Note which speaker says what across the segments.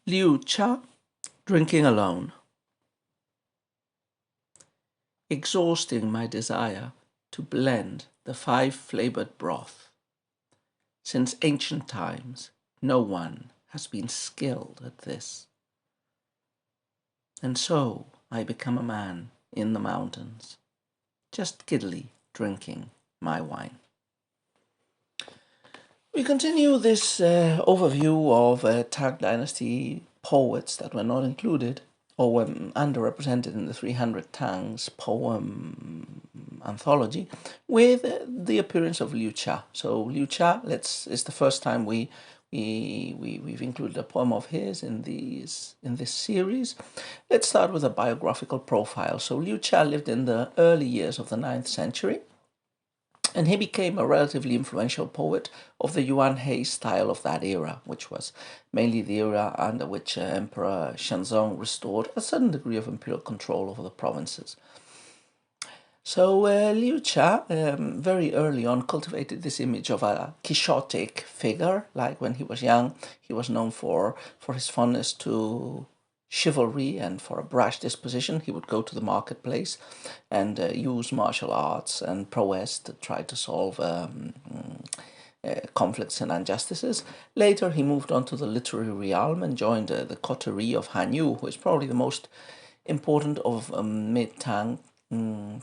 Speaker 1: Liu Cha, drinking alone. Exhausting my desire to blend the five-flavored broth. Since ancient times, no one has been skilled at this. And so I become a man in the mountains, just giddily drinking my wine. We continue this overview of Tang Dynasty poets that were not included or were underrepresented in the 300 Tangs poem anthology with the appearance of Liu Cha. So Liu Cha, it's the first time we've included a poem of his in this series. Let's start with a biographical profile. So Liu Cha lived in the early years of the 9th century, and he became a relatively influential poet of the Yuan He style of that era, which was mainly the era under which Emperor Shenzong restored a certain degree of imperial control over the provinces. So Liu Cha very early on cultivated this image of a quixotic figure. Like when he was young, he was known for his fondness to chivalry and for a brash disposition. He would go to the marketplace and use martial arts and prowess to try to solve conflicts and injustices. Later, he moved on to the literary realm and joined the coterie of Han Yu, who is probably the most important of mid-Tang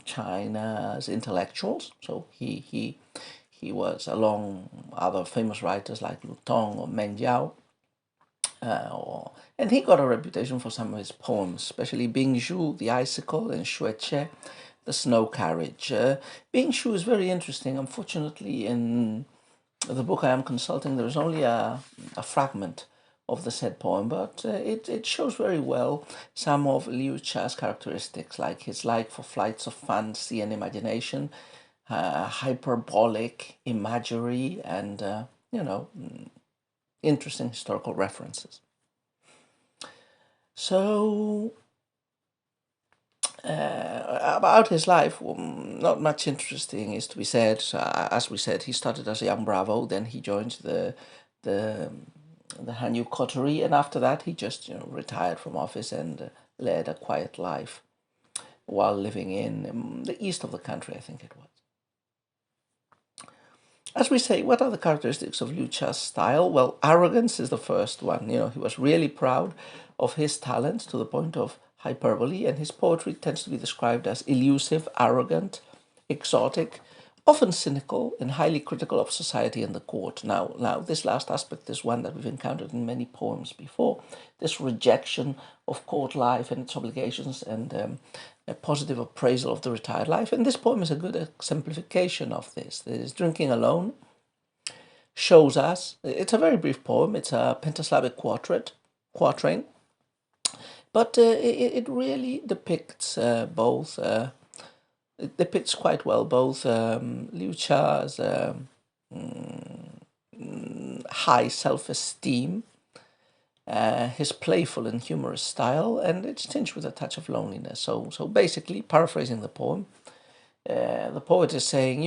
Speaker 1: China's intellectuals. So he was, along other famous writers like Lu Tong or Meng Jiao, and he got a reputation for some of his poems, especially Bing Zhu, The Icicle, and Xue Che, The Snow Carriage. Bing Zhu is very interesting. Unfortunately, in the book I am consulting, there is only a fragment of the said poem, but it shows very well some of Liu Cha's characteristics, like his like for flights of fancy and imagination, hyperbolic imagery, and interesting historical references. So, about his life, not much interesting is to be said. So, as we said, he started as a young bravo, then he joined the Hanyu coterie, and after that he just retired from office and led a quiet life while living in the east of the country, I think it was. As we say, what are the characteristics of Liu Cha's style? Well, arrogance is the first one. He was really proud of his talents to the point of hyperbole, and his poetry tends to be described as elusive, arrogant, exotic, often cynical, and highly critical of society and the court. Now, this last aspect is one that we've encountered in many poems before. This rejection of court life and its obligations, and a positive appraisal of the retired life. And this poem is a good exemplification of this. This Drinking Alone shows us, it's a very brief poem, it's a pentasyllabic quatrain, but it really depicts it depicts quite well both Liu Cha's high self-esteem, his playful and humorous style, and it's tinged with a touch of loneliness. So basically, paraphrasing the poem, the poet is saying,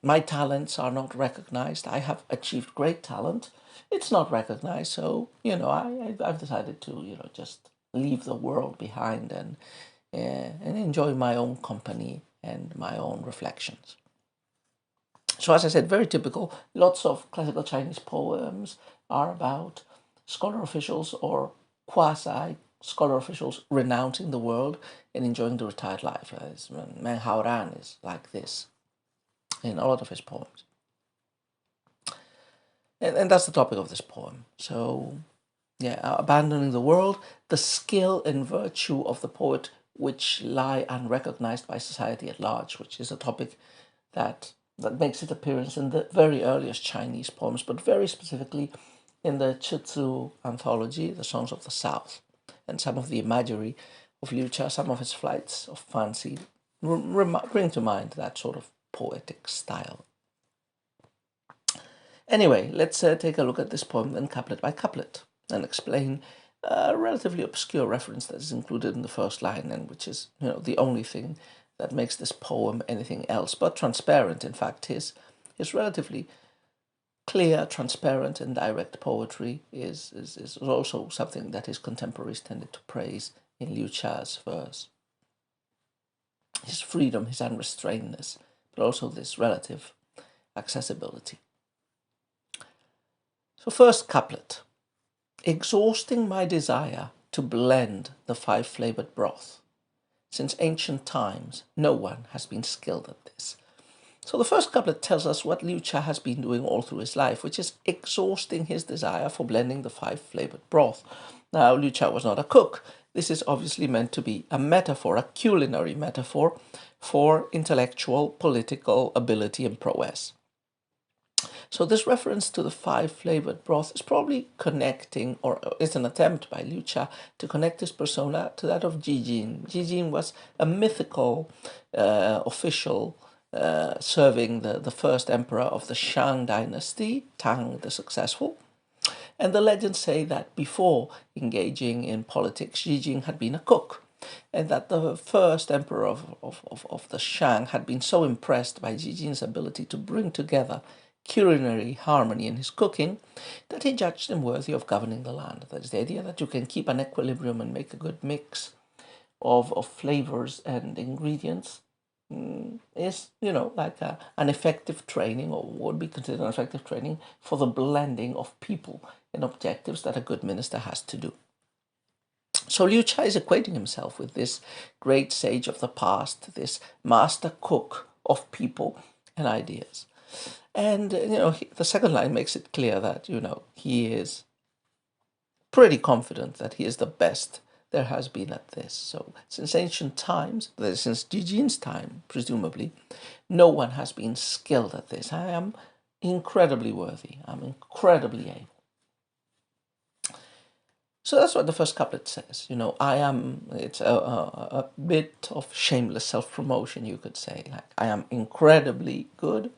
Speaker 1: my talents are not recognized. I have achieved great talent. It's not recognized, so I've decided to just leave the world behind and enjoy my own company and my own reflections. So as I said, very typical. Lots of classical Chinese poems are about scholar officials or quasi-scholar officials renouncing the world and enjoying the retired life. Meng Haoran is like this in a lot of his poems. And that's the topic of this poem. So, abandoning the world, the skill and virtue of the poet which lie unrecognized by society at large, which is a topic that makes its appearance in the very earliest Chinese poems, but very specifically in the Chizu anthology, The Songs of the South, and some of the imagery of Liu Cha, some of his flights of fancy, bring to mind that sort of poetic style. Anyway, let's take a look at this poem then couplet by couplet and explain a relatively obscure reference that is included in the first line, and which is the only thing that makes this poem anything else but transparent. In fact, his relatively clear, transparent, and direct poetry is also something that his contemporaries tended to praise in Liu Cha's verse. His freedom, his unrestrainedness, but also this relative accessibility. So first couplet. Exhausting my desire to blend the five-flavored broth. Since ancient times, no one has been skilled at this. So the first couplet tells us what Liu Cha has been doing all through his life, which is exhausting his desire for blending the five-flavored broth. Now, Liu Cha was not a cook. This is obviously meant to be a metaphor, a culinary metaphor for intellectual, political ability and prowess. So this reference to the five-flavored broth is probably connecting, or is an attempt by Liu Cha to connect his persona to that of Jijin. Jijin was a mythical official serving the first emperor of the Shang dynasty, Tang the Successful. And the legends say that before engaging in politics, Jijin had been a cook, and that the first emperor of the Shang had been so impressed by Jijin's ability to bring together culinary harmony in his cooking that he judged him worthy of governing the land. That is the idea that you can keep an equilibrium and make a good mix of flavors and ingredients is, like an effective training, or would be considered an effective training for the blending of people and objectives that a good minister has to do. So Liu Cha is equating himself with this great sage of the past, this master cook of people and ideas. And, the second line makes it clear that, he is pretty confident that he is the best there has been at this. So since ancient times, since Jijin's time, presumably, no one has been skilled at this. I am incredibly worthy. I'm incredibly able. So that's what the first couplet says. It's a bit of shameless self-promotion, you could say. Like, I am incredibly good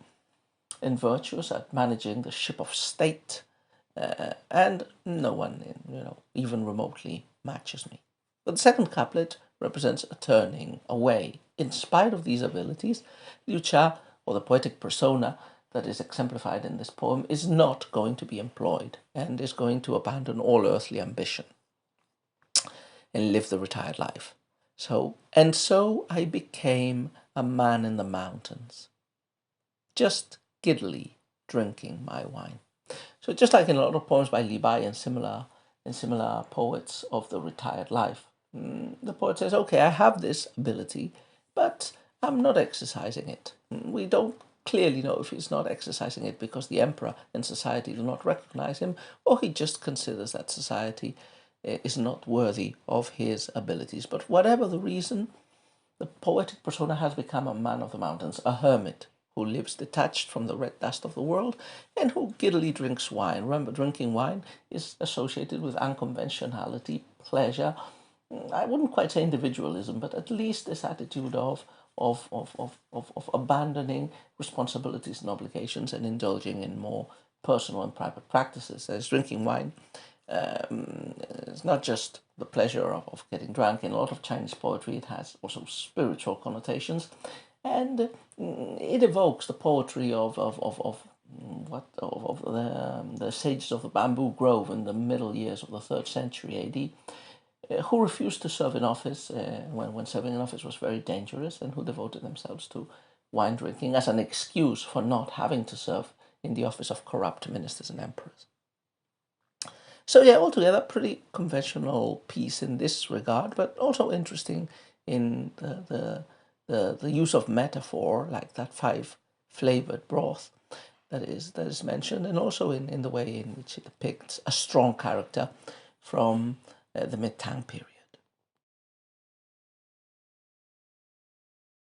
Speaker 1: and virtuous at managing the ship of state, and no one, even remotely matches me. But the second couplet represents a turning away. In spite of these abilities, Liu Cha, or the poetic persona that is exemplified in this poem, is not going to be employed and is going to abandon all earthly ambition and live the retired life. So I became a man in the mountains, just giddily drinking my wine. So just like in a lot of poems by Li Bai and similar poets of the retired life, the poet says, okay, I have this ability, but I'm not exercising it. We don't clearly know if he's not exercising it because the emperor and society do not recognize him, or he just considers that society is not worthy of his abilities. But whatever the reason, the poetic persona has become a man of the mountains, a hermit who lives detached from the red dust of the world and who giddily drinks wine. Remember, drinking wine is associated with unconventionality, pleasure. I wouldn't quite say individualism, but at least this attitude of abandoning responsibilities and obligations and indulging in more personal and private practices. As drinking wine, it's not just the pleasure of getting drunk. In a lot of Chinese poetry, it has also spiritual connotations, and it evokes the poetry of the sages of the bamboo grove in the middle years of the 3rd century AD, who refused to serve in office when serving in office was very dangerous, and who devoted themselves to wine drinking as an excuse for not having to serve in the office of corrupt ministers and emperors. So yeah, altogether, pretty conventional piece in this regard, but also interesting in the use of metaphor, like that five-flavored broth that is mentioned, and also in the way in which it depicts a strong character from the mid-Tang period.